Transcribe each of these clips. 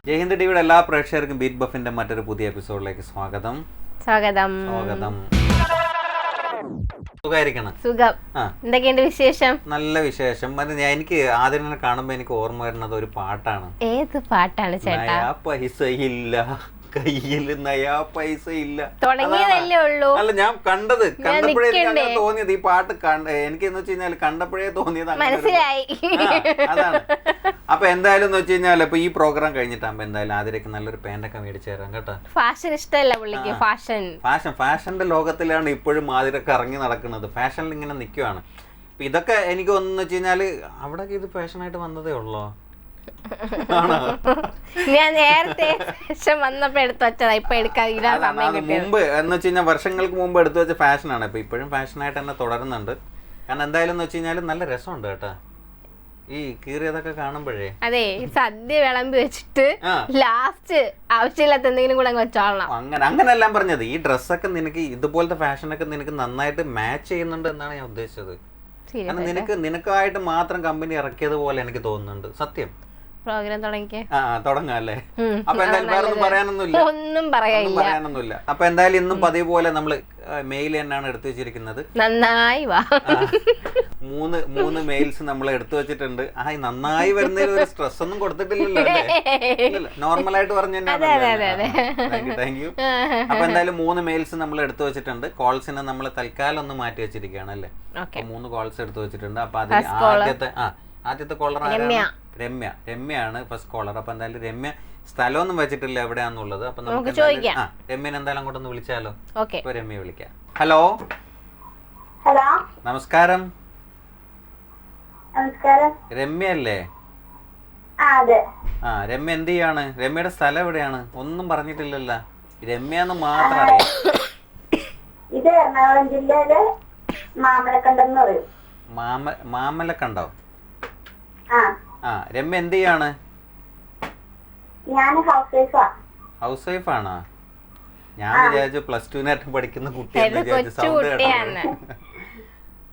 ജയ്ഹിന്ദ് ടിവിയുടെ എല്ലാ പ്രേക്ഷകർക്കും ബീറ്റ് ബഫിന്റെ മറ്റൊരു പുതിയ എപ്പിസോഡിലേക്ക് സ്വാഗതം. സുഖായിരിക്കണം. സുഖം. എന്തൊക്കെയുണ്ട് വിശേഷം? നല്ല വിശേഷം. എനിക്ക് ആദ്യം കാണുമ്പോ എനിക്ക് ഓർമ്മ വരുന്നത് ഒരു പാട്ടാണ്. ഏത് പാട്ടാണ് ചേട്ടാ? പൈസ ഇല്ല കയ്യിൽ നയാ പൈസ ഇല്ല. തുടങ്ങിയതല്ലേ ഉള്ളൂ. അല്ല, ഞാൻ കണ്ടപ്പോഴേ എനിക്ക് തോന്നിയത് ഈ പാട്ട് എനിക്ക് എന്ന് വെച്ച് കഴിഞ്ഞാൽ കണ്ടപ്പോഴേ തോന്നിയത് മനസ്സിലായി. അതാണ്. അപ്പൊ എന്തായാലും എന്ന് വെച്ച് കഴിഞ്ഞാൽ ഇപ്പൊ ഈ പ്രോഗ്രാം കഴിഞ്ഞിട്ടാകുമ്പോ എന്തായാലും ആദ്യമൊക്കെ നല്ലൊരു പാന്റൊക്കെ മേടിച്ചു തരാം കേട്ടോ. ഫാഷൻ ഇഷ്ടമല്ല പുള്ളിക്ക്. ഫാഷന്റെ ലോകത്തിലാണ് ഇപ്പോഴും ആതിരൊക്കെ ഇറങ്ങി നടക്കുന്നത്. ഫാഷനിൽ ഇങ്ങനെ നിൽക്കുവാണ്. ഇതൊക്കെ എനിക്ക് ഒന്നെന്ന് വെച്ച് കഴിഞ്ഞാല് അവിടെ ഇത് ഫാഷനായിട്ട് വന്നതേ ഉള്ളോ? ഞാൻ നേരത്തെ വന്നപ്പോ എടുത്തു വെച്ചതാ. ഇപ്പൊ മുമ്പ് എന്ന് വെച്ച് കഴിഞ്ഞാൽ വർഷങ്ങൾക്ക് മുമ്പ് എടുത്തു വെച്ച ഫാഷനാണ്. ഇപ്പൊ ഇപ്പോഴും ഫാഷനായിട്ട് തന്നെ തുടരുന്നുണ്ട്. കാരണം എന്തായാലും എന്ന് വെച്ച് കഴിഞ്ഞാല് നല്ല രസമുണ്ട് കേട്ടോ ഈ കീറിയതൊക്കെ കാണുമ്പോഴേ. അതെ, സദ്യ വിളമ്പി വെച്ചിട്ട് ലാസ്റ്റ് ആവശ്യമില്ലാത്ത എന്തെങ്കിലും കൂടെ വെച്ചോളണം. അങ്ങനെല്ലാം പറഞ്ഞത്. ഈ ഡ്രസ്സൊക്കെ നിനക്ക് ഇതുപോലത്തെ ഫാഷനൊക്കെ നിനക്ക് നന്നായിട്ട് മാച്ച് ചെയ്യുന്നുണ്ട് എന്നാണ് ഞാൻ ഉദ്ദേശിച്ചത്. കാരണം നിനക്കായിട്ട് മാത്രം കമ്പനി ഇറക്കിയത് പോലെ എനിക്ക് തോന്നുന്നുണ്ട്. സത്യം. പ്രോഗ്രാം തുടങ്ങാല്ലേ? അപ്പൊ എന്തായാലും വേറെ ഒന്നും പറയാനൊന്നുമില്ല. അപ്പൊ എന്തായാലും ഇന്നും പതിവ് പോലെ നമ്മള് മെയിൽ തന്നെയാണ് എടുത്തു വെച്ചിരിക്കുന്നത്. നന്നായി വാ. മൂന്ന് മെയിൽസ് നമ്മൾ എടുത്തു വെച്ചിട്ടുണ്ട്. നന്നായി വരുന്നതിൽ ഒരു സ്ട്രെസ് ഒന്നും കൊടുത്തിട്ടില്ലല്ലോ. നോർമലായിട്ട് പറഞ്ഞു താങ്ക് യു. അപ്പൊ എന്തായാലും 3 മെയിൽസ് നമ്മൾ എടുത്തു വെച്ചിട്ടുണ്ട്. കോൾസിനെ നമ്മൾ തൽക്കാലം ഒന്ന് മാറ്റി വെച്ചിരിക്കുകയാണ് അല്ലേ. 3 കോൾസ് എടുത്തു വെച്ചിട്ടുണ്ട്. അപ്പൊ അതിൽ ആദ്യത്തെ കോളർ രമ്യയാണ് ഫസ്റ്റ് കോളർ. അപ്പൊ എന്തായാലും രമ്യ സ്ഥലമൊന്നും വെച്ചിട്ടില്ല എവിടെയാന്നുള്ളത്. അപ്പൊ നമുക്ക് രമ്യനെ എന്തായാലും അങ്ങോട്ടൊന്ന് വിളിച്ചാലോ? ഇപ്പൊ രമ്യ വിളിക്കാം. ഹലോ നമസ്കാരം. രമ്യ അല്ലേ? രമ്യ എന്ത് ചെയ്യാണ്? രമ്യയുടെ സ്ഥലം എവിടെയാണ്? ഒന്നും പറഞ്ഞിട്ടില്ലല്ലോ. രമ്യന്ന് മാത്രം അറിയാം. ഇത് എറണാകുളം ജില്ലയിലെ മാമലക്കണ്ടെന്ന് പറയും. മാമലക്കണ്ടോ? രമ്യ എന്ത് ചെയ്യാണ്? ഹൗസ് വൈഫ് ആണോ? ഞാൻ വിചാരിച്ചു +2 പഠിക്കുന്ന കുട്ടിയെന്ന് വിചാരിച്ചു. സൗണ്ട് കേട്ടോ.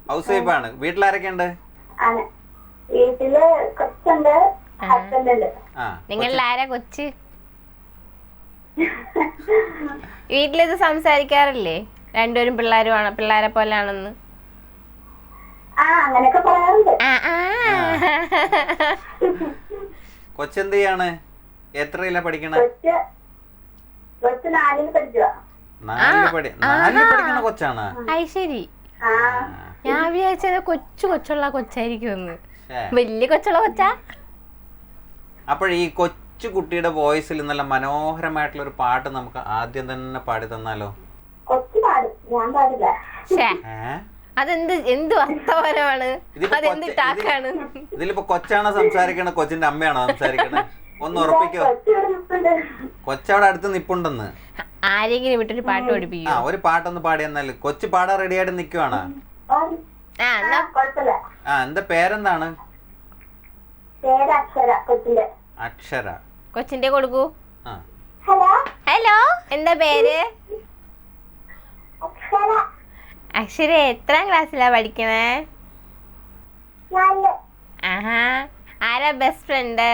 ഹൗസ് വൈഫ് ആണ്. വീട്ടിലാരൊക്കെ ഉണ്ട്? വീട്ടില് കൊച്ചുണ്ട്, ഹസ്ബൻഡ് ഉണ്ട്. നിങ്ങളിലാരാ കൊച്ച്? വീട്ടിലിത് സംസാരിക്കാറില്ലേ? രണ്ടുപേരും പിള്ളേരെ പോലാണെന്ന്. അങ്ങനെയൊക്കെ പറയാറുണ്ട്. കൊച്ചെന്ത് ചെയ്യാണ്? എത്രയിലാ പഠിക്കണേ? 4ൽ പഠിക്കുക. 4ൽ പഠിക്കണ കൊച്ചാണ്. ശരി. ഞാൻ വിചാരിച്ചത് കൊച്ചുള്ള കൊച്ചായിരിക്കും. വലിയ കൊച്ചുള്ള കൊച്ചാ. അപ്പോഴീ കൊച്ചു കുട്ടിയുടെ വോയിസിൽ നല്ല മനോഹരമായിട്ടുള്ള ഒരു പാട്ട് നമുക്ക് ആദ്യം തന്നെ പാടി തന്നാലോ? കൊച്ചു പാടും, ഞാൻ പാടില്ല. എന്ത് വർത്തമാനമാണ്? അതെന്ത് ടാക്കാണ്? ഇതിലിപ്പോ കൊച്ചാണോ സംസാരിക്കണ? കൊച്ചിന്റെ അമ്മയാണോ സംസാരിക്കണേ? ഒന്ന് ഉറപ്പിക്കോ? കൊച്ചവിടെ അടുത്ത് നിപ്പുണ്ടെന്ന്. ആരെങ്കിലും വിട്ടൊരു പാട്ട് പഠിപ്പിക്കും. ഒരു പാട്ടൊന്ന് പാടി എന്നാല്. കൊച്ചു പാടാൻ റെഡി ആയിട്ട് നിക്കുവാണ്. എന്താ പേരെന്താണ്? അക്ഷര. കൊച്ചിന്റെ കൊടുക്കൂ. ഹലോ, എന്താ പേര്? അക്ഷര എത്രാം ക്ലാസ്സിലാ പഠിക്കണേ? ആരാ ബെസ്റ്റ് ഫ്രണ്ട്?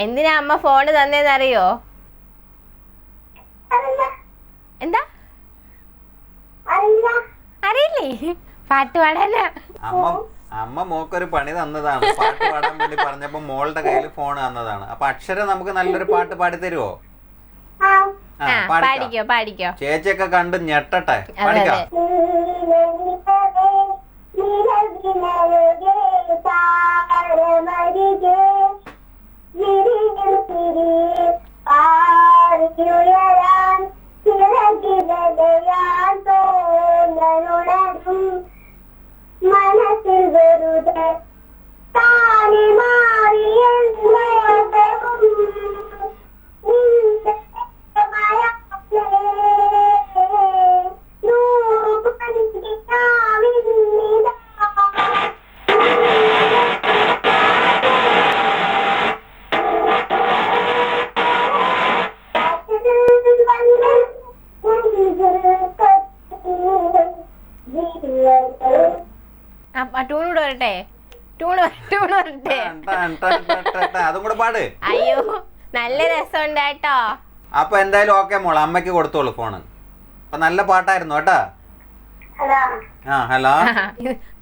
എന്തിനാ അമ്മ ഫോണ് തന്നേന്നറിയോ? എന്താ അറിയില്ലേ? പാട്ട് പാടാനാ. അമ്മ മോക്കൊരു പണി തന്നതാണ്. പാട്ട് പാടാൻ വേണ്ടി പറഞ്ഞപ്പോ മോളുടെ കയ്യിൽ ഫോൺ തന്നതാണ്. അപ്പൊ അക്ഷര നമുക്ക് നല്ലൊരു പാട്ട് പാടി തരുവോ? പാടിക്കോ. ചേച്ചിയൊക്കെ കണ്ട് ഞെട്ടട്ടെ. പഠിക്കാം. മനസ്സിൽ വെറുതെ താനെ മാറിയ ട്യൂണൂടെ വരട്ടെ. വരട്ടെ. അതും കൂടെ പാട്. അയ്യോ നല്ല രസമുണ്ട് കേട്ടോ. അപ്പൊ എന്തായാലും ഓക്കെ മോളെ, അമ്മയ്ക്ക് കൊടുത്തോളൂ ഫോണ്. അപ്പൊ നല്ല പാട്ടായിരുന്നു കേട്ടാ. ഹലോ ആ ഹലോ,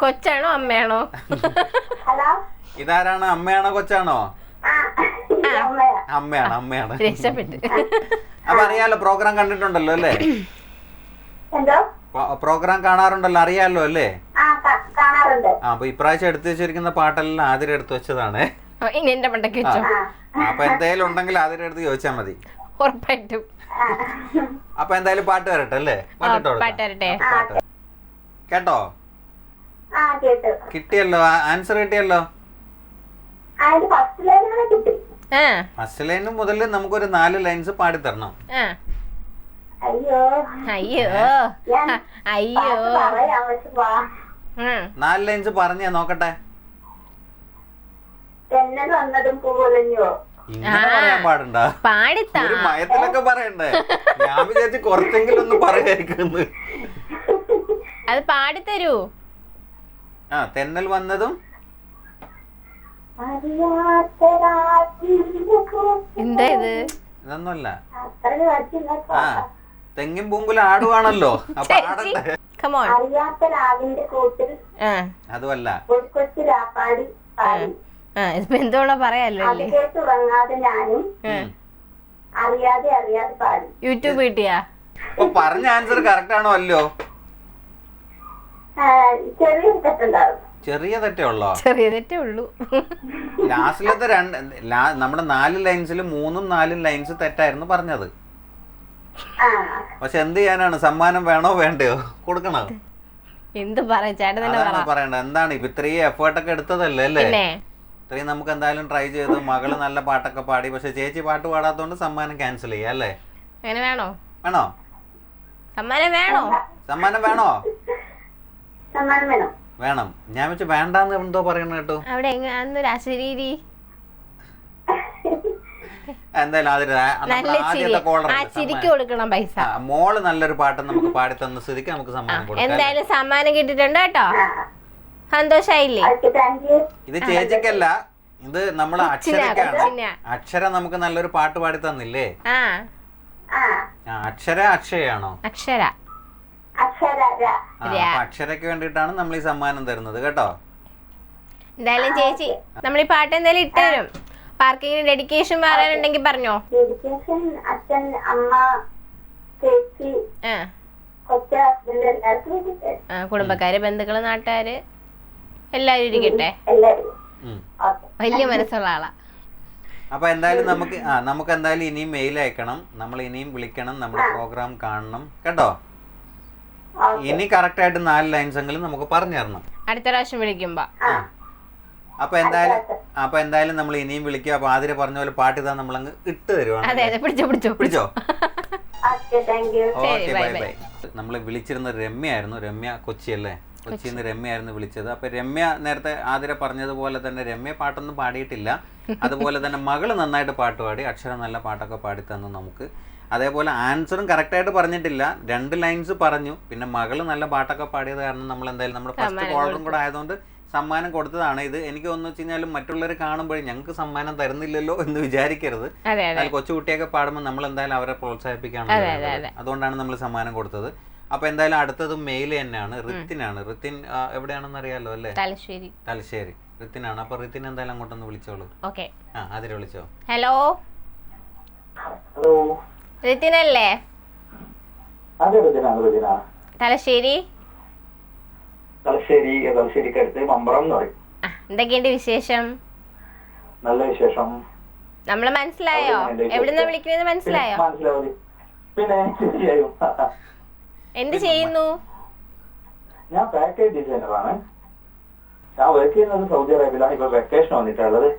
കൊച്ചാണോ അമ്മയാണോ? ഹലോ ഇതാരാണ്? അമ്മയാണോ കൊച്ചാണോ? ആ അമ്മയാ. അമ്മയാണ്, അമ്മയാണ്. രക്ഷപ്പെട്ട്. അപ്പൊ അറിയാലോ, പ്രോഗ്രാം കണ്ടിട്ടുണ്ടല്ലോ അല്ലേ? എന്തോ പ്രോഗ്രാം കാണാറുണ്ടല്ലോ, അറിയാലോ അല്ലേ? ആ കാണാറുണ്ട്. ആ അപ്പൊ ഇപ്രാവശ്യം എടുത്തു വെച്ചിരിക്കുന്ന പാട്ടെല്ലാം ആതിര എടുത്തു വെച്ചതാണ്. ഇനി എന്റെ പണ്ടൊക്കെ വെച്ചോ. അപ്പൊ എന്തായാലും ഉണ്ടെങ്കിൽ ആതിര എടുത്ത് ചോദിച്ചാൽ മതി. ഉറപ്പായിട്ടും. അപ്പൊ എന്തായാലും പാട്ട് വരട്ടെ അല്ലേ? പാട്ടിട്ടോ, പാട്ട് വരട്ടെ. പാട്ട് കേട്ടോ? ആ കേട്ടു. കിട്ടിയല്ലോ, ആൻസർ കിട്ടിയല്ലോ. അതിന്റെ ഫസ്റ്റ് ലൈനാണ് കിട്ടി. ഫസ്റ്റ് ലൈൻ മുതൽ നമുക്കൊരു 4 ലൈൻസ് പാടി തരണം. അയ്യോ അയ്യോ ഞാൻ അയ്യോ. പറയാൻ പറ്റുവാ. 4 ലൈൻസ് പറഞ്ഞേ നോക്കട്ടെ. തെന്നൽ വന്നതും പൂവൊലഞ്ഞോ. ഇങ്ങനെ പറയാൻ പാടണ്ട, പാടിത്താ. ഒരു മയത്തിലൊക്കെ പറയണ്ടേ? ഞാൻ വിചാരിച്ച് കുറച്ചെങ്കിലും ഒന്ന് പറയായിരിക്കുന്നു. അത് പാടിത്തരൂ. ആ തെന്നൽ വന്നതും. എന്താ ഇത്? ഇതൊന്നുമല്ല. അത്ര ആ തെങ്ങിൻ പൂങ്കുല ആടുവാണല്ലോ, അപ്പൊ ആടട്ടെ. Come on. അറിയാത്ത രാവിന്റെ കൂട്ടിൽ അതുമല്ല. ഒരു കൊച്ചു രാപ്പാടി പാടി. ഇതിപ്പോ എന്തോണോ പറയാലോ അത് അല്ലേ? കേട്ട് ഉറങ്ങാതെ ഞാനും അറിയാതെ പാടി. യൂട്യൂബ് കിട്ടിയാ? അപ്പൊ പറഞ്ഞ ആൻസർ കറക്റ്റ് ആണോ അല്ലോ? ചെറിയ തെറ്റുണ്ടാവും. ചെറിയ തെറ്റേ ഉള്ളോ? ചെറിയ തെറ്റേ ഉള്ളൂ. ലാസ്റ്റിലത്തെ നമ്മുടെ 4 ലൈൻസിൽ 3ഉം 4ഉം ലൈൻസ് തെറ്റായിരുന്നു പറഞ്ഞത്. പക്ഷെ എന്ത് ചെയ്യാനാണ്? സമ്മാനം വേണോ വേണ്ടയോ? കൊടുക്കണോ? എന്ത് പറയാ ചേട്ടൻ തന്നെ അതാണ് പറയണ്ട. എന്താണ് ഇപ്പൊ ഇത്രയും എഫേർട്ടൊക്കെ എടുത്തതല്ലേ അല്ലേ? ഇത്രയും നമുക്ക് എന്തായാലും ട്രൈ ചെയ്തു. മകള് നല്ല പാട്ടൊക്കെ പാടി. പക്ഷെ ചേച്ചി പാട്ട് പാടാത്തോണ്ട് സമ്മാനം ക്യാൻസൽ ചെയ്യാം അല്ലേ? അങ്ങനെ വേണോ? വേണോ? സമ്മാനം വേണോ? സമ്മാനം വേണോ? സമ്മാനം വേണം. വേണം. ഞാൻ വെച്ച് വേണ്ടാന്ന് എന്തോ പറയണ കേട്ടോ. അവിടെ എങ്ങനൊരു അശരീരി. എന്തായാലും ആദ്യത്തെ ചിരിക്ക് കൊടുക്കണം പൈസ. മോള് നല്ലൊരു പാട്ട് നമുക്ക് പാടി തന്ന സ്ഥിതിക്ക് നമുക്ക് സമ്മാനം കൊടുക്കാം. എന്തായാലും സമ്മാനം കിട്ടിയിട്ടുണ്ട് കേട്ടോ. സന്തോഷായില്ലേ? ഇത് ചേച്ചിക്കല്ല, ഇത് നമ്മളെ അക്ഷരക്കാണ്. അക്ഷര നമുക്ക് നല്ലൊരു പാട്ട് പാടി തന്നില്ലേ? അക്ഷര അക്ഷയാണോ? അക്ഷര. അക്ഷരക്ക് വേണ്ടിയിട്ടാണ് നമ്മൾ ഈ സമ്മാനം തരുന്നത് കേട്ടോ. എന്തായാലും ചേച്ചി നമ്മൾ ഈ പാട്ട് എന്തായാലും ഇട്ടുതരും. പാർക്കിങ്ങിന് ഡെഡിക്കേഷൻ പറയാനുണ്ടെങ്കിൽ പറഞ്ഞോ. ഡെഡിക്കേഷൻ അച്ഛൻ, അമ്മ, ചേച്ചി, കൊച്ചു ഹസ്ബൻഡ് എല്ലാവർക്കും. കുടുംബക്കാര്, ബന്ധുക്കള്, നാട്ടുകാര് എല്ലാരും ഇരിക്കട്ടെ. വലിയ മനസ്സുള്ള ആളാ. അപ്പൊ എന്തായാലും നമുക്ക് എന്തായാലും ഇനിയും മെയിൽ അയക്കണം, നമ്മൾ ഇനിയും വിളിക്കണം, നമ്മുടെ പ്രോഗ്രാം കാണണം കേട്ടോ. ഇനി കറക്റ്റ് ആയിട്ട് 4 ലൈൻസ് എങ്കിലും നമുക്ക് പറഞ്ഞു തരണം അടുത്ത പ്രാവശ്യം വിളിക്കുമ്പോ. അപ്പൊ എന്തായാലും നമ്മൾ ഇനിയും വിളിക്കുക. അപ്പൊ ആതിര പറഞ്ഞ പോലെ പാട്ട് ഇതാ നമ്മളങ്ങ് ഇട്ട് തരുവാണ്. പിടിച്ചോ. Okay bye bye. നമ്മളെ വിളിച്ചിരുന്ന രമ്യായിരുന്നു. രമ്യ കൊച്ചിയല്ലേ? കൊച്ചിയിൽ നിന്ന് രമ്യായിരുന്നു വിളിച്ചത്. അപ്പൊ രമ്യ നേരത്തെ ആതിര പറഞ്ഞതുപോലെ തന്നെ രമ്യ പാട്ടൊന്നും പാടിയിട്ടില്ല. അതുപോലെ തന്നെ മകള് നന്നായിട്ട് പാട്ട് പാടി. അക്ഷരം നല്ല പാട്ടൊക്കെ പാടി തന്നു നമുക്ക്. അതേപോലെ ആൻസറും കറക്റ്റായിട്ട് പറഞ്ഞിട്ടില്ല, 2 ലൈൻസ് പറഞ്ഞു. പിന്നെ മകള് നല്ല പാട്ടൊക്കെ പാടിയത് കാരണം നമ്മൾ എന്തായാലും നമ്മുടെ ഫസ്റ്റ് കോളറും കൂടെ ആയതുകൊണ്ട് സമ്മാനം കൊടുത്തതാണ്. ഇത് എനിക്ക് തോന്നുന്നു വെച്ച് കഴിഞ്ഞാൽ മറ്റുള്ളവർ കാണുമ്പോഴേ ഞങ്ങൾക്ക് സമ്മാനം തരുന്നില്ലല്ലോ എന്ന് വിചാരിക്കരുത്. കൊച്ചുകുട്ടിയൊക്കെ പാടുമ്പോൾ നമ്മൾ എന്തായാലും അവരെ പ്രോത്സാഹിപ്പിക്കാണ്, അതുകൊണ്ടാണ് നമ്മൾ സമ്മാനം കൊടുത്തത്. അപ്പൊ എന്തായാലും അടുത്തത് മെയിൽ തന്നെയാണ്. റിത്തിനാണ്. റിത്തിൻ എവിടെയാണെന്ന് അറിയാലോ അല്ലേ? തലശ്ശേരി. റിത്തിനാണ്. അപ്പൊ റിത്തിൻ എന്തായാലും അങ്ങോട്ടൊന്ന് വിളിച്ചോളൂ. അതിൽ വിളിച്ചോ. ഹലോ റിത്തിനല്ലേ? തലശ്ശേരി. തലശ്ശേരിക്കടുത്ത് മമ്പറം എന്ന് പറയും. എന്തൊക്കെയുണ്ട് വിശേഷം? നല്ല വിശേഷം. നമ്മളെ മനസ്സിലായോ? എവിടുന്നാ വിളിക്കുന്നത് മനസ്സിലായോ? പിന്നെ എന്ത് ചെയ്യുന്നു? ഞാൻ പാക്കേജ് ഡിസൈനറാണ്. ഞാൻ വർക്ക് ചെയ്യുന്നത് സൗദി അറേബ്യയിലാണ്. ഇപ്പൊ വെക്കേഷൻ വന്നിട്ടുള്ളത്.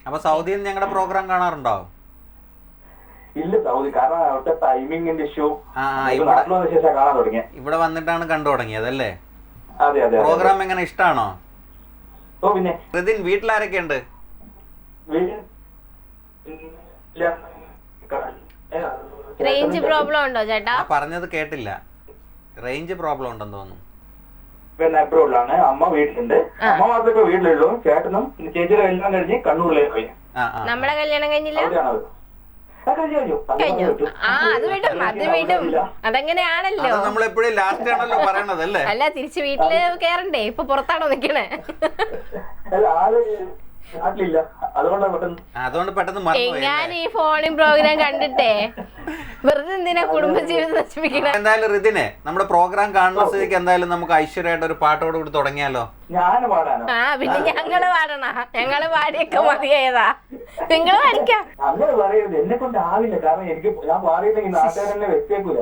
അപ്പൊ സൗദിയിൽ ഞങ്ങളുടെ പ്രോഗ്രാം കാണാറുണ്ടോ? ഇല്ല സൗദി, കാരണം അവിടുത്തെ ടൈമിങ്ങിന്റെ ഇഷ്യൂ. ശേഷം കാണാൻ തുടങ്ങിയ ഇവിടെ വന്നിട്ടാണ് കണ്ടു തുടങ്ങിയത് അല്ലേ? അതെ അതെ. പ്രോഗ്രാം എങ്ങനെ ഇഷ്ടാണോ? ഓ പിന്നെ. റിതിൻ വീട്ടിലാരൊക്കെ ഉണ്ട്? റേഞ്ച് പ്രോബ്ലം ഉണ്ടോ ചേട്ടാ? പറഞ്ഞത് കേട്ടില്ല. റേഞ്ച് പ്രോബ്ലം ഉണ്ടെന്ന് തോന്നുന്നു. പിന്നെ അബ്രോഡിലാണ്. അമ്മ വീട്ടിലുണ്ട്. അമ്മ മാത്രമേ വീട്ടിലുള്ളൂ. ചേട്ടനും ചേച്ചിയുടെ എല്ലാം കഴിഞ്ഞ് കണ്ണൂരിലേക്ക് പോയി. നമ്മളെ കല്യാണം കഴിഞ്ഞില്ല? അവിടെയാണ് കഴിഞ്ഞു. അത് വീട്ടും അതെങ്ങനെയാണല്ലോ. നമ്മളെപ്പോഴും ലാസ്റ്റ് ആണല്ലോ പറയണത് അല്ലേ? അല്ല, തിരിച്ച് വീട്ടില് കേറണ്ടേ? ഇപ്പൊ പുറത്താണോ നിക്കണേ? അതുകൊണ്ട് പെട്ടെന്ന് ഞാൻ ഈ ഫോണിൽ പ്രോഗ്രാം കണ്ടിട്ടേ വെറുതെ എന്തിനാ കുടുംബജീവിതം നശിപ്പിക്കണേ. എന്തായാലും റിതിനെ നമ്മുടെ പ്രോഗ്രാം കാണുന്ന സ്ഥിതിക്ക് എന്തായാലും നമുക്ക് ഐശ്വര്യമായിട്ട് ഒരു പാട്ടോട് കൂടി തുടങ്ങിയാലോ? ആ പിന്നെ ഞങ്ങള് പാടണ, ഞങ്ങള് പാടിയൊക്കെ മതിയായതാ. നിങ്ങള് പാടിക്കാം. അങ്ങനെ പറയരുത്, എന്നെ കൊണ്ട് ആവില്ല. കാരണം എനിക്ക് ഞാൻ പാടിയില്ലെങ്കിൽ നാട്ടുകാരെന്നെ വെച്ചേക്കൂല.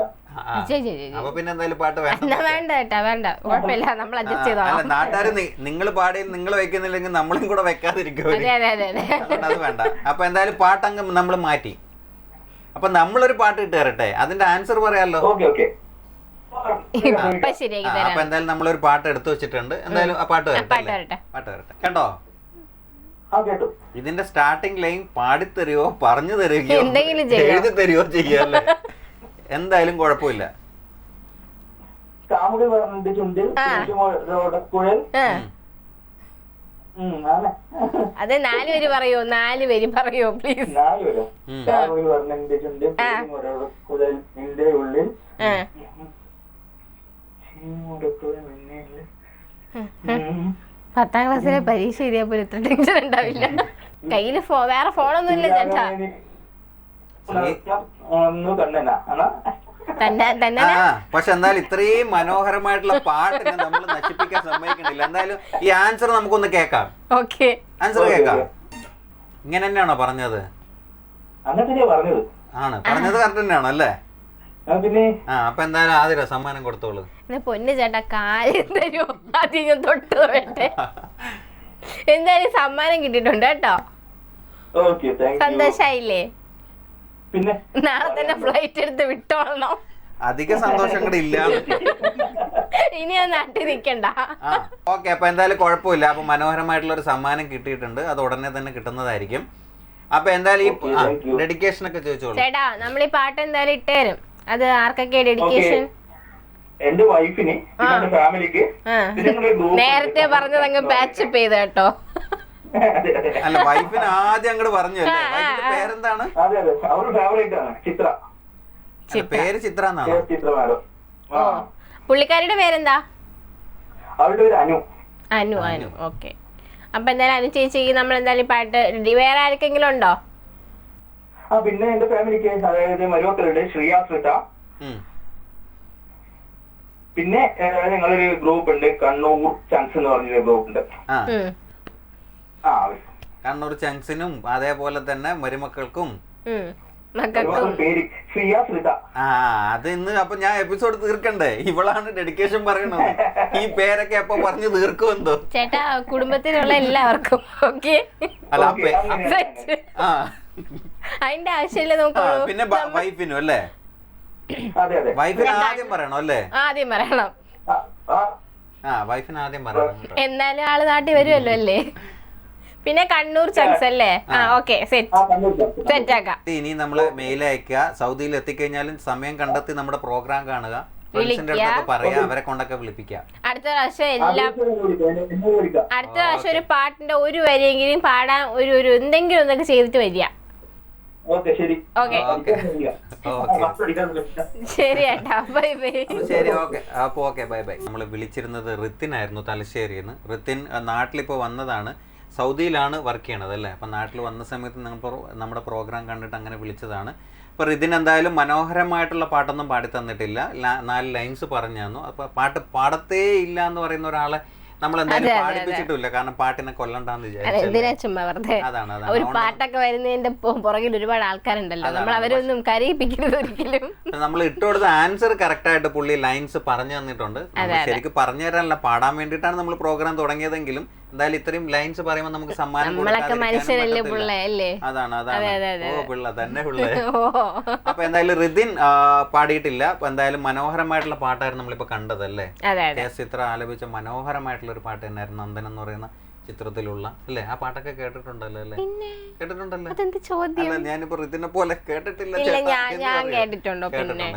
അപ്പൊ പിന്നെ എന്തായാലും പാട്ട് വേണ്ട കേട്ടാ, വേണ്ട, കുഴപ്പമില്ല, നമ്മൾ അഡ്ജസ്റ്റ് ചെയ്തോളാം. നാട്ടുകാര് നിങ്ങൾ പാടി നിങ്ങൾ വെക്കുന്നില്ലെങ്കിൽ നമ്മളും കൂടെ വെക്കാതിരിക്കും. അത് വേണ്ട. അപ്പൊ എന്തായാലും പാട്ടങ്ങ് നമ്മൾ മാറ്റി. അപ്പൊ നമ്മളൊരു പാട്ട് ഇട്ട് തരട്ടെ, അതിന്റെ ആൻസർ പറയാലോ? അപ്പൊ എന്തായാലും നമ്മളൊരു പാട്ട് എടുത്തു വെച്ചിട്ടുണ്ട്. എന്തായാലും ആ പാട്ട് വരട്ടെ. കേട്ടോ? ഇതിന്റെ സ്റ്റാർട്ടിംഗ് ലൈൻ പാടിത്തരുവോ പറഞ്ഞു തരുകയോ എഴുതി തരുവോ ചെയ്യാല്ലേ? എന്തായാലും കുഴപ്പമില്ല. അതെ, 4 പേര് പറയോ? 4 പേര് പറയോ പ്ലീസ്? 4 പേരോ? ഉള്ളിൽ 10ാം ക്ലാസ്സിലെ പരീക്ഷ എഴുതിയാ പോലും ഇത്ര ടെൻഷൻ ഉണ്ടാവില്ല. കയ്യില് വേറെ ഫോണൊന്നും ഇല്ല ചേട്ടാ. പക്ഷെ എന്തായാലും ഇത്രയും മനോഹരമായിട്ടുള്ള പാട്ടിനെ നമ്മൾ നശിപ്പിക്കാൻ സമ്മതിക്കണില്ല. എന്തായാലും ഈ ആൻസർ നമുക്കൊന്ന് കേൾക്കാം. ആൻസർ കേൾക്കാം. ഇങ്ങനെ തന്നെയാണോ പറഞ്ഞത്? ആണ് പറഞ്ഞത് കറക്റ്റ് തന്നെയാണോ അല്ലേ? അപ്പൊ എന്തായാലും ആദ്യം സമ്മാനം കൊടുത്തോളൂ. പൊന്നു ചേട്ടാ, കാര്യം തരുമോ? ആദ്യം തൊട്ട് വേണ്ടേ? എന്തായാലും സമ്മാനം കിട്ടിയിട്ടുണ്ട് കേട്ടോ. സന്തോഷായില്ലേ? പിന്നെ നാളെ തന്നെ ഫ്ലൈറ്റ് എടുത്ത് വിട്ടോളണം. അധിക സന്തോഷം കൂടെ ഇല്ല. ഇനി ആ നാട്ടിൽ നിക്കണ്ട. ഓക്കെ, അപ്പൊ എന്തായാലും കുഴപ്പമില്ല. അപ്പൊ മനോഹരമായിട്ടുള്ള ഒരു സമ്മാനം കിട്ടിയിട്ടുണ്ട്. അത് ഉടനെ തന്നെ കിട്ടുന്നതായിരിക്കും. അപ്പൊ എന്തായാലും ഈ ഡെഡിക്കേഷൻ ഒക്കെ ചോദിച്ചോളൂ. ചേട്ടാ, നമ്മൾ ഈ പാട്ട് എന്തായാലും ഇട്ടുതരും. അത് ആർക്കൊക്കെ ഡെഡിക്കേഷൻ? എന്റെ വൈഫിന്, ഫാമിലിക്ക്. നേരത്തെ പറഞ്ഞത് അങ്ങ് പാച്ചപ്പ് ചെയ്ത കേട്ടോ. അല്ല, വൈഫിന് ആദ്യം അങ്ങോട്ട് പറഞ്ഞു. പേരെന്താണ്? ചിത്ര. പേര് ചിത്ര എന്നാണോ? പുള്ളിക്കാരിയുടെ പേരെന്താ? അവളുടെ പേര് അനു. അനു. ഓക്കെ. അപ്പൊ എന്തായാലും അനു ചേച്ചി നമ്മൾ എന്തായാലും പാട്ട് വേറെ ആർക്കെങ്കിലും ഉണ്ടോ? പിന്നെ എന്റെ ഫാമിലിക്ക്, അതായത് മരുമക്കളുണ്ട്, ശ്രീയാശ്രിത. പിന്നെ ഞങ്ങളൊരു ഗ്രൂപ്പ് ഉണ്ട്, കണ്ണൂർ ചങ്സ് എന്ന് പറഞ്ഞൊരു ഗ്രൂപ്പ് ഉണ്ട്. കണ്ണൂർ ചങ്സിനും അതേപോലെ തന്നെ മരുമക്കൾക്കും അത് ഇന്ന് അപ്പൊ ഞാൻ എപ്പിസോഡ് തീർക്കണ്ടേ? ഇവളാണ് ഡെഡിക്കേഷൻ പറയണത്. ഈ പേരൊക്കെ അപ്പൊ പറഞ്ഞു തീർക്കുമെന്തോ? ചേട്ടാ, കുടുംബത്തിലുള്ള എല്ലാവർക്കും. ഓക്കെ, അതിന്റെ ആവശ്യമില്ല. നോക്കൂ, പിന്നെ വൈഫിനും അല്ലേ? വൈഫിന് ആദ്യം പറയണോ അല്ലേ? ആദ്യം പറയണം. വൈഫിന് ആദ്യം പറയണം. എന്നാലും ആള് നാട്ടിൽ വരുമല്ലോ അല്ലേ? പിന്നെ കണ്ണൂർ ചങ്സ് അല്ലേ? ഓക്കെ, സെറ്റ് ആക്കാം. ഇനി നമ്മള് മെയിൽ അയക്കുക. സൗദിയിൽ എത്തിക്കഴിഞ്ഞാലും സമയം കണ്ടെത്തി നമ്മുടെ പ്രോഗ്രാം കാണുക. പറയാ, അവരെ കൊണ്ടൊക്കെ വിളിപ്പിക്കാം. അടുത്ത പ്രാവശ്യം ഒരു പാട്ടിന്റെ ഒരു വരിയെങ്കിലും പാടാൻ ഒരു എന്തെങ്കിലും ഒന്നൊക്കെ ചെയ്തിട്ട് വരിക. ശരി ഏട്ടാ, ബൈ ബൈ. ശരി, ഓക്കെ. അപ്പൊ ഓക്കെ, ബൈ ബൈ. നമ്മൾ വിളിച്ചിരുന്നത് റിത്തിനായിരുന്നു, തലശ്ശേരിന്ന്. റിത്തിൻ നാട്ടിലിപ്പോ വന്നതാണ്. സൗദിയിലാണ് വർക്ക് ചെയ്യണത് അല്ലേ? അപ്പം നാട്ടിൽ വന്ന സമയത്ത് നമ്മുടെ പ്രോഗ്രാം കണ്ടിട്ട് അങ്ങനെ വിളിച്ചതാണ്. അപ്പോൾ ഇതിനെന്തായാലും മനോഹരമായിട്ടുള്ള പാട്ടൊന്നും പാടി തന്നിട്ടില്ല. 4 ലൈൻസ് പറഞ്ഞു തന്നു. അപ്പോൾ പാട്ട് പാടത്തേ ഇല്ല എന്ന് പറയുന്ന ഒരാളെ നമ്മൾ എന്തായാലും പാടിപ്പിച്ചിട്ടില്ല. കാരണം പാട്ടിനെ കൊല്ലണ്ടാന്ന് വിചാരിച്ചു. അതാണ് ഒരു പാട്ടൊക്കെ വരുന്നതിന്റെ പുറകിൽ ഒരുപാട് ആൾക്കാരുണ്ടല്ലോ. നമ്മൾ അവരൊന്നും കരയിപ്പിക്കരുത് ഒരിക്കലും. നമ്മൾ ഇട്ടുകൊടുത്ത ആൻസർ കറക്റ്റ് ആയിട്ട് പുള്ളി ലൈൻസ് പറഞ്ഞു തന്നിട്ടുണ്ട്. ശരിക്കും പറഞ്ഞു തരാനല്ല, പാടാൻ വേണ്ടിയിട്ടാണ് നമ്മൾ പ്രോഗ്രാം തുടങ്ങിയതെങ്കിലും എന്തായാലും ഇത്രയും ലൈൻസ് പറയുമ്പോൾ നമുക്ക് സമ്മാനം അതാണ്. പിള്ള തന്നെ പിള്ളേ. അപ്പൊ എന്തായാലും റിതിൻ പാടിയിട്ടില്ല. അപ്പൊ എന്തായാലും മനോഹരമായിട്ടുള്ള പാട്ടായിരുന്നു നമ്മളിപ്പോ കണ്ടതല്ലേ? ചിത്ര ആലപിച്ച മനോഹരമായിട്ടുള്ള ഒരു പാട്ട് തന്നെയായിരുന്നു നന്ദൻ എന്ന് പറയുന്ന ചിത്രത്തിലുള്ള അല്ലേ? ആ പാട്ടൊക്കെ കേട്ടിട്ടുണ്ടല്ലോ അല്ലേ? കേട്ടിട്ടുണ്ടല്ലേ? അല്ല, ഞാനിപ്പോ റിതിനെ പോലെ കേട്ടിട്ടില്ല. ഞാൻ കേട്ടിട്ടുണ്ടോ? പിന്നെ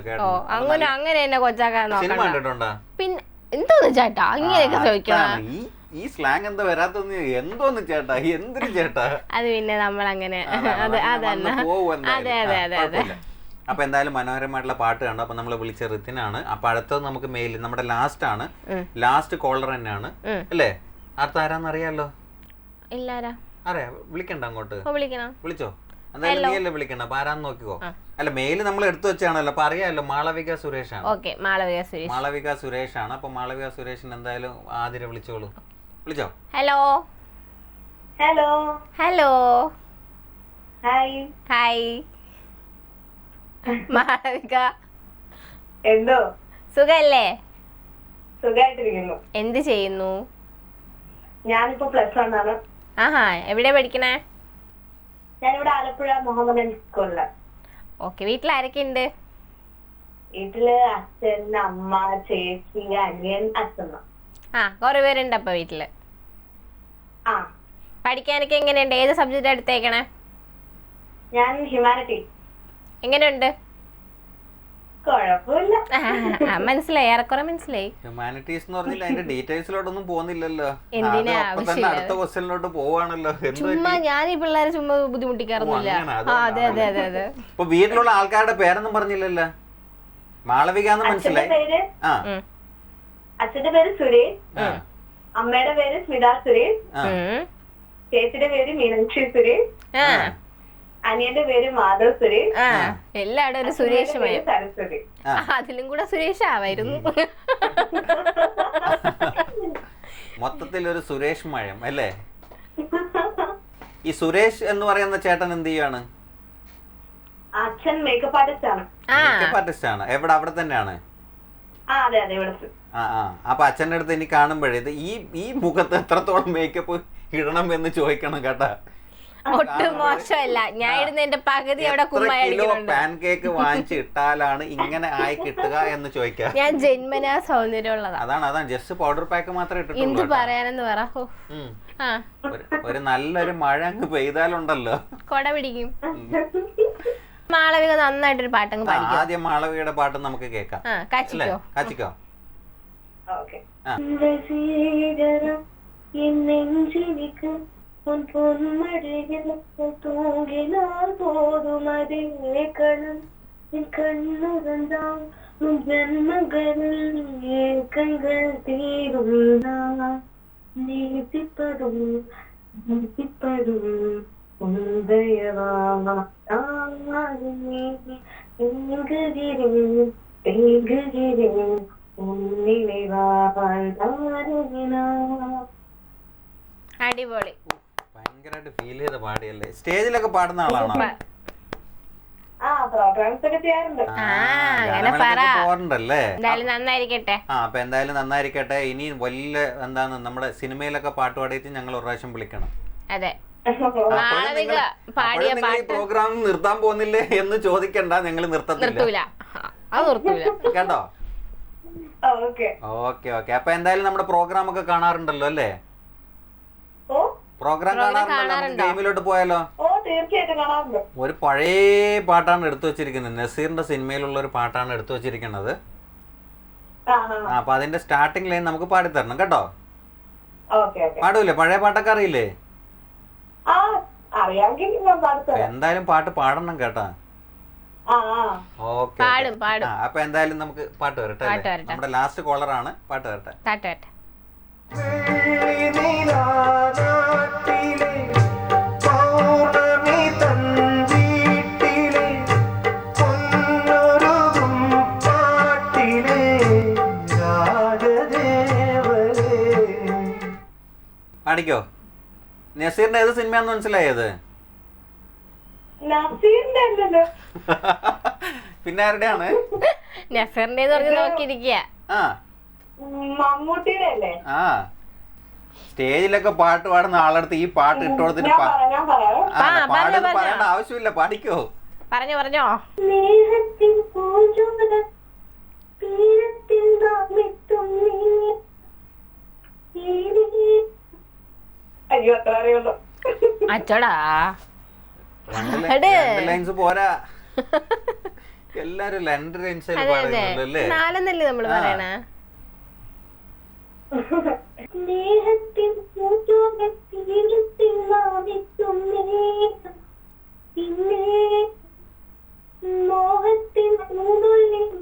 അങ്ങനെ കൊച്ചാക്കാൻ സിനിമ കണ്ടിട്ടുണ്ടോ? പിന്നെ എന്തോന്ന് ചേട്ടാ ഇങ്ങനെയൊക്കെ ചോദിക്കണം? അതാണ്. ഈ സ്ലാങ് എന്താ വരാത്തൊന്ന്? എന്തോന്ന് ചേട്ടാ, എന്തിനു ചേട്ടാ? അത് പിന്നെ നമ്മളങ്ങനെ അത് അതന്നെ. അതെ അതെ അതെ അതെ. അപ്പൊ എന്തായാലും മനോഹരമായിട്ടുള്ള പാട്ട് കണ്ടു. അപ്പൊ നമ്മള് വിളിച്ച ഋത്തിനാണ്. അപ്പൊ അടുത്തത് നമുക്ക് മെയിൽ, നമ്മുടെ ലാസ്റ്റ് ആണ്, ലാസ്റ്റ് കോളർ തന്നെയാണ് അല്ലേ? അടുത്ത ആരാന്ന് അറിയാലോ? ഇല്ലാരാ അറിയാ, വിളിക്കണ്ട അങ്ങോട്ട്. വിളിക്കണം. വിളിച്ചോ, എന്തായാലും നീ അല്ലേ വിളിക്കണ്ട. അപ്പൊ ആരാന്ന് നോക്കിക്കോ. അല്ല, മെയിൽ നമ്മൾ എടുത്തു വെച്ചാണല്ലോ, അപ്പൊ അറിയാലോ. മാളവിക സുരേഷ് ആണ്. ഓക്കെ, മാളവിക സുരേഷ്. മാളവിക സുരേഷ് ആണ്. അപ്പൊ മാളവിക സുരേഷിന് എന്തായാലും ആതിര വിളിച്ചോളൂ. വിളിച്ചോ. Hello hello. Hello hi. Hi Malavika, എന്തോ സുഖല്ലേ? സുഖമായിട്ടിരിക്കുന്നു. എന്ത് ചെയ്യുന്നു? ഞാനിപ്പോ +1 ആണ്. ആഹാ, എവിടെ പഠിക്കണേ? ഞാനിവിടെ ആലപ്പുഴ മുഹമ്മദൻ സ്കൂളില്. ഓക്കെ, വീട്ടിൽ ആരൊക്കെ ഉണ്ട്? വീട്ടില് അച്ഛൻ, അമ്മ, ചേച്ചി, അനിയൻ, അച്ഛമ്മ. ആ, കുറെ പേരുണ്ട് അപ്പൊ വീട്ടില്. ആ, പഠിക്കാനൊക്കെ എങ്ങനെയുണ്ട്? ഏത് സബ്ജക്റ്റ് എടുത്തേക്കണേ? ഞാൻ ഹ്യൂമാനിറ്റി. എങ്ങനെയുണ്ട്? കുഴപ്പമില്ല. മനസ്സിലായി, ഏറെക്കുറെ മനസ്സിലായി. ഹ്യൂമാനിറ്റീസ് എന്ന് പറഞ്ഞില്ല, അതിന്റെ ഡീറ്റെയിൽസിലോട്ടൊന്നും പോകുന്നില്ലല്ലോ. എന്തിനാ അപ്പൊ തന്നെ അടുത്ത ക്വസ്റ്റ്യനിലോട്ട് പോവാണല്ലോ. ചുമ്മാ ഞാൻ ഈ പിള്ളേരെ ചുമ്മാ ബുദ്ധിമുട്ടിക്കാറൊന്നുമില്ല. അതെ അതെ അതെ അതെ. ഇപ്പൊ വീട്ടിലുള്ള ആൾക്കാരുടെ പേരൊന്നും പറഞ്ഞില്ലല്ലോ. മാളവിക എന്ന് മനസ്സിലായി. ആ, അച്ഛന്റെ പേര് സുരേഷ്, അമ്മയുടെ പേര് സ്മിത സുരേഷ്, ചേച്ചിയുടെ പേര് മീനാക്ഷി സുരേഷ്, അനിയന്റെ പേര് മാധവ് സുരേഷ്. എല്ലാവരും ഒരു സുരേഷ് മയം. സരസ്വതി. അതിലും കൂടെ സുരേഷ് ആവായിരുന്നു. മൊത്തത്തിൽ ഒരു സുരേഷ് മയം അല്ലേ? ഈ സുരേഷ് എന്ന് പറയുന്ന ചേട്ടൻ എന്ത് ചെയ്യാണ്? അച്ഛൻ മേക്കപ്പ് ആർട്ടിസ്റ്റ് ആണ്. മേക്കപ്പ് ആർട്ടിസ്റ്റ് ആണ്. എവിടെ? അവിടെ തന്നെയാണ്. അതെ അതെ, ഇവിടെ. അപ്പൊ അച്ഛൻ്റെ അടുത്ത് എനിക്ക് കാണുമ്പോഴേ ഇത് ഈ മുഖത്ത് എത്രത്തോളം മേക്കപ്പ് ഇടണം എന്ന് ചോദിക്കണം കേട്ടാ. ഒട്ടും മോശമല്ല. ഞാൻ ഇടുന്നതിന്റെ പകുതി അവിടെ പാൻ കേക്ക് വാങ്ങിച്ച് ഇട്ടാലാണ് ഇങ്ങനെ ആയി കിട്ടുക എന്ന് ചോദിക്കാം. ഞാൻ ജന്മനാ സൗന്ദര്യമുള്ളതാ. അതാണ് ജസ്റ്റ് പൗഡർ പാക്ക് മാത്രമേ എന്ത് ഇട്ടിട്ടുള്ളൂ. പറയാനെന്ന് പറ. ഒരു നല്ലൊരു മഴ അങ്ങ് പെയ്താലുണ്ടല്ലോ, കൊട പിടിക്കും. മാളവിക നന്നായിട്ടൊരു പാട്ടങ്ങ് പാടിക്കും. ആദ്യം മാളവികയുടെ പാട്ട് നമുക്ക് കേൾക്കാം. കാച്ചിക്കോ കാച്ചിക്കോ. உன் பொன்மடியில் தூங்கினால் போதும் அதே கணம் என் கண்ணுறந்தான் உன் ஜன்மங்களில் ஏக்கங்கள் தீருந்தா நீதிப்பதும் உந்தயவாமா எங்குகிறேன் தேங்குகிறேன் உன் நினைவால் தாருகினா. അടിപൊളി. ഭയങ്കരമായിട്ട് ഫീൽ ചെയ്ത പാടിയല്ലേ? സ്റ്റേജിലൊക്കെ പാടുന്ന ആളാണോ? അങ്ങനെ പറ. പോകാറുണ്ടല്ലേ? എന്തായാലും നന്നായിരിക്കട്ടെ. അപ്പൊ എന്തായാലും നന്നായിരിക്കട്ടെ. ഇനി വലിയ എന്താണ് നമ്മുടെ സിനിമയിലൊക്കെ പാട്ട് പാടിയിട്ട് ഞങ്ങൾ ഒരു പ്രാവശ്യം വിളിക്കണം. അതെ, മാളവിക പാടിയ പാട്ട് പ്രോഗ്രാം നിർത്താൻ പോകുന്നില്ലേ എന്ന് ചോദിക്കണ്ട, ഞങ്ങൾ നിർത്തത്തില്ല. അത് നിർത്തൂല കേട്ടോ? Okay okay. അപ്പൊ എന്തായാലും നമ്മുടെ പ്രോഗ്രാം ഒക്കെ കാണാറുണ്ടല്ലോ അല്ലേ? പ്രോഗ്രാം കാണാറുണ്ടല്ലോ. ഗെയിമിലോട്ട് പോയാലോ? ഒരു പഴയ പാട്ടാണ് എടുത്തു വെച്ചിരിക്കുന്നത്. നസീറിന്റെ സിനിമയിലുള്ള ഒരു പാട്ടാണ് എടുത്തു വെച്ചിരിക്കുന്നത്. അപ്പൊ അതിന്റെ സ്റ്റാർട്ടിംഗ് ലൈൻ നമുക്ക് പാടിത്തരണം കേട്ടോ. പാടൂലേ? പഴയ പാട്ടൊക്കെ അറിയില്ലേ? എന്തായാലും പാട്ട് പാടണം കേട്ടാ. ഓക്കെ. അപ്പൊ എന്തായാലും നമുക്ക് പാട്ട് വരട്ടെ. നമ്മുടെ ലാസ്റ്റ് കോളറാണ്. പാട്ട് വരട്ടെ. പാടിക്കോ. നസീറിന്റെ ഏത് സിനിമയാന്ന് മനസ്സിലായത്? പിന്നെ ആരുടെയാണ്? നസീറിന്റെ നോക്കിയിരിക്കുക. സ്റ്റേജിലൊക്കെ പാട്ട് പാടുന്ന ആളടുത്ത് ഈ പാട്ട് ഇട്ട് കൊടുത്തിട്ട് പറയേണ്ട ആവശ്യമില്ല. പാടിക്കോ. പറഞ്ഞോ. അച്ചോടാ, ലൈൻസ് പോരാ. എല്ലാരും 2 ലൈൻസ് പാടുന്നല്ലേ? 4 നമ്മള് പറയണ. സ്നേഹത്തിൻ പൂജോകത്തിൽ നാമിക്കും നേരം പിന്നെ മോഹത്തിൻ പൂങ്കൊല്ലിൽ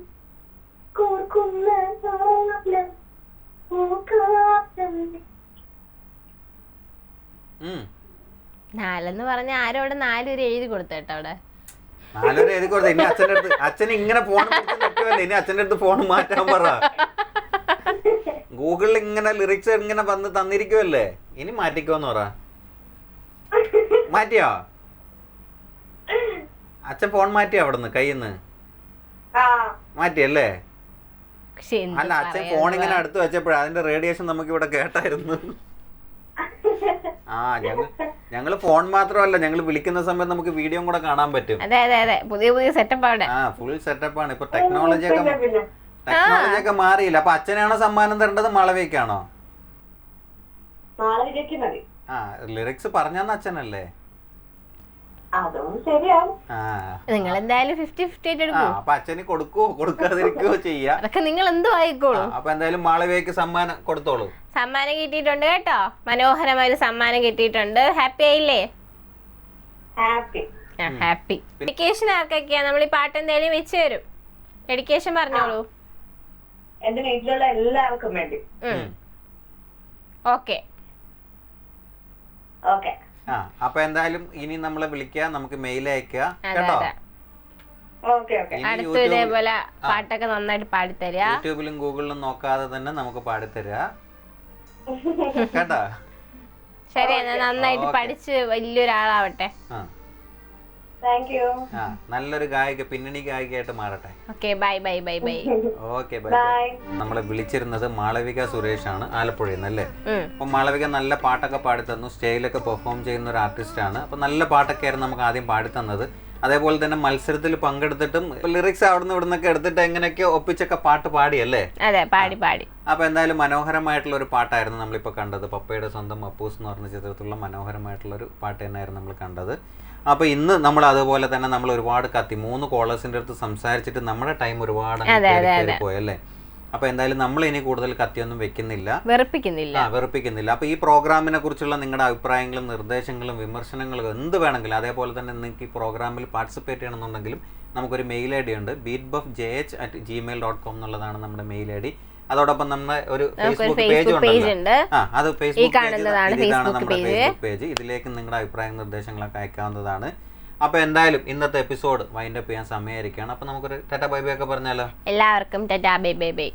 കോർക്കുന്ന കാലം പൂക്കാലം. 4 എന്ന് പറഞ്ഞ ആരും അവിടെ 4 വരെ എഴുതി കൊടുത്തേട്ടോ അവിടെ. 4 വരെ എഴുതി കൊടുത്ത ഇനി അച്ഛൻ്റെ അടുത്ത് അച്ഛൻ ഇങ്ങനെ ഫോൺ നിൽക്കുമല്ലേ, ഇനി അച്ഛൻ്റെ അടുത്ത് ഫോൺ മാറ്റാൻ പറ. ഗൂഗിളിൽ ഇങ്ങനെ ലിറിക്സ് ഇങ്ങനെ വന്ന് തന്നിരിക്കുമല്ലേ, ഇനി മാറ്റിക്കോന്ന് പറ. മാറ്റിയോ അച്ഛൻ ഫോൺ മാറ്റിയോ അവിടുന്ന് കയ്യിന്ന് മാറ്റിയല്ലേ? പക്ഷെ എന്ത് അല്ല അച്ഛൻ ഫോൺ ഇങ്ങനെ അടുത്ത് വെച്ചപ്പോഴാ അതിന്റെ റേഡിയേഷൻ നമുക്ക് ഇവിടെ കേട്ടായിരുന്നു. ആ ഞങ്ങള് ഫോൺ മാത്രമല്ല, ഞങ്ങൾ വിളിക്കുന്ന സമയത്ത് നമുക്ക് വീഡിയോ കൂടെ കാണാൻ പറ്റും. അതെ അതെ അതെ, പുതിയ സെറ്റപ്പ് അവിടെ. ആ ഫുൾ സെറ്റപ്പാണ് ഇപ്പൊ. ടെക്നോളജി ഒക്കെ മാറിയില്ല. അപ്പൊ അച്ഛനാണോ സമ്മാനം തരേണ്ടത് മാളവികയ്ക്കാണോ? മാളവികയ്ക്ക് മതി. ആ ലിറിക്സ് പറഞ്ഞാന്ന് അച്ഛനല്ലേ? അതും ശരിയാവും. ആ നിങ്ങൾ എന്തായാലും 50-50 ആയിട്ട് എടുക്കൂ. അപ്പൊ അച്ഛന് കൊടുക്കുവോ കൊടുക്കാതിരിക്കുവോ ചെയ്യാ, അതൊക്കെ നിങ്ങൾ എന്ത് വായിക്കോളൂ. അപ്പൊ എന്തായാലും മാളവികയ്ക്ക് സമ്മാനം കൊടുത്തോളൂ. സമ്മാനം കിട്ടിയിട്ടുണ്ട് കേട്ടോ, മനോഹരമായ ഒരു സമ്മാനം കിട്ടിയിട്ടുണ്ട്. ഹാപ്പി ആയില്ലേ? ഹാപ്പി. ഹാപ്പി. ഡെഡിക്കേഷൻ ആർക്കൊക്കെയാ? നമ്മൾ ഈ പാട്ട് എന്തായാലും വെച്ച് തരും. ഡെഡിക്കേഷൻ പറഞ്ഞോളൂ. എന്റെ വീട്ടിലുള്ള എല്ലാവർക്കും വേണ്ടി. Okay okay. ആ അപ്പൊ എന്തായാലും ഇനി നമ്മളെ വിളിക്കുക, നമുക്ക് മെയിൽ അയക്കുക കേട്ടോ. Okay okay. അടുത്ത ഇതേപോലെ പാട്ടൊക്കെ നന്നായിട്ട് പാടിത്തരാ. യൂട്യൂബിലും ഗൂഗിളിലും നോക്കാതെ തന്നെ നമുക്ക് പാടിത്തരാ കേട്ടോ. ശരി, എന്നാ നന്നായിട്ട് പഠിച്ച് വലിയൊരാളാവട്ടെ. Thank you. ആ നല്ലൊരു ഗായിക, പിന്നണി ഗായികയായിട്ട് മാറട്ടെ. Okay, bye bye bye bye. Okay bye bye. നമ്മളെ വിളിച്ചിരുന്നത് മാളവിക സുരേഷ് ആണ്, ആലപ്പുഴയിൽ നിന്നല്ലേ. അപ്പൊ മാളവിക നല്ല പാട്ടൊക്കെ പാടിത്തന്നു, സ്റ്റേജിലൊക്കെ പെർഫോം ചെയ്യുന്ന ഒരു ആർട്ടിസ്റ്റ് ആണ്. അപ്പൊ നല്ല പാട്ടൊക്കെ ആയിരുന്നു നമുക്ക് ആദ്യം പാടിത്തന്നത്. അതേപോലെ തന്നെ മത്സരത്തിൽ പങ്കെടുത്തിട്ടും ലിറിക്സ് അവിടുന്ന് ഇവിടുന്നൊക്കെ എടുത്തിട്ട് എങ്ങനെയൊക്കെ ഒപ്പിച്ചൊക്കെ പാട്ട് പാടിയല്ലേ? അതെ, പാടി പാടി. അപ്പൊ എന്തായാലും മനോഹരമായിട്ടുള്ള ഒരു പാട്ടായിരുന്നു നമ്മളിപ്പോ കണ്ടത്. പപ്പയുടെ സ്വന്തം അപ്പൂസ് എന്ന് പറഞ്ഞ ചിത്രത്തിലുള്ള മനോഹരമായിട്ടുള്ള ഒരു പാട്ട് തന്നെയായിരുന്നു നമ്മൾ കണ്ടത്. അപ്പോൾ ഇന്ന് നമ്മൾ അതുപോലെ തന്നെ നമ്മൾ ഒരുപാട് 3 കോളേഴ്സിൻ്റെ അടുത്ത് സംസാരിച്ചിട്ട് നമ്മുടെ ടൈം ഒരുപാട് പോയല്ലേ. അപ്പോൾ എന്തായാലും നമ്മൾ ഇനി കൂടുതൽ കത്തിയൊന്നും വെക്കുന്നില്ല, വെറുപ്പിക്കുന്നില്ല. അപ്പോൾ ഈ പ്രോഗ്രാമിനെ കുറിച്ചുള്ള നിങ്ങളുടെ അഭിപ്രായങ്ങളും നിർദ്ദേശങ്ങളും വിമർശനങ്ങളും എന്ത് വേണമെങ്കിലും, അതേപോലെ തന്നെ നിങ്ങൾക്ക് ഈ പ്രോഗ്രാമിൽ പാർട്ടിസിപ്പേറ്റ് ചെയ്യണമെന്നുണ്ടെങ്കിലും നമുക്കൊരു മെയിൽ ഐ ഡി ഉണ്ട്, beatbuffjh@gmail.com എന്നുള്ളതാണ് നമ്മുടെ മെയിൽ ഐ ഡി. അതോടൊപ്പം നമ്മുടെ ഒരു ഫേസ്ബുക്ക് പേജ് ഉണ്ടല്ലോ, അത് ഫേസ്ബുക്ക് ഇതാണ് നമ്മുടെ ഫേസ്ബുക്ക് പേജ്. ഇതിലേക്ക് നിങ്ങളുടെ അഭിപ്രായ നിർദ്ദേശങ്ങളൊക്കെ അയക്കാവുന്നതാണ്. അപ്പൊ എന്തായാലും ഇന്നത്തെ എപ്പിസോഡ് വൈൻഡ് അപ്പ് ചെയ്യാൻ സമയമായിരിക്കുകയാണ്. അപ്പൊ നമുക്കൊരു ടാറ്റാ ബൈ ബൈ ഒക്കെ പറഞ്ഞാലോ? എല്ലാവർക്കും ടാറ്റാ ബൈ ബൈ ബൈ.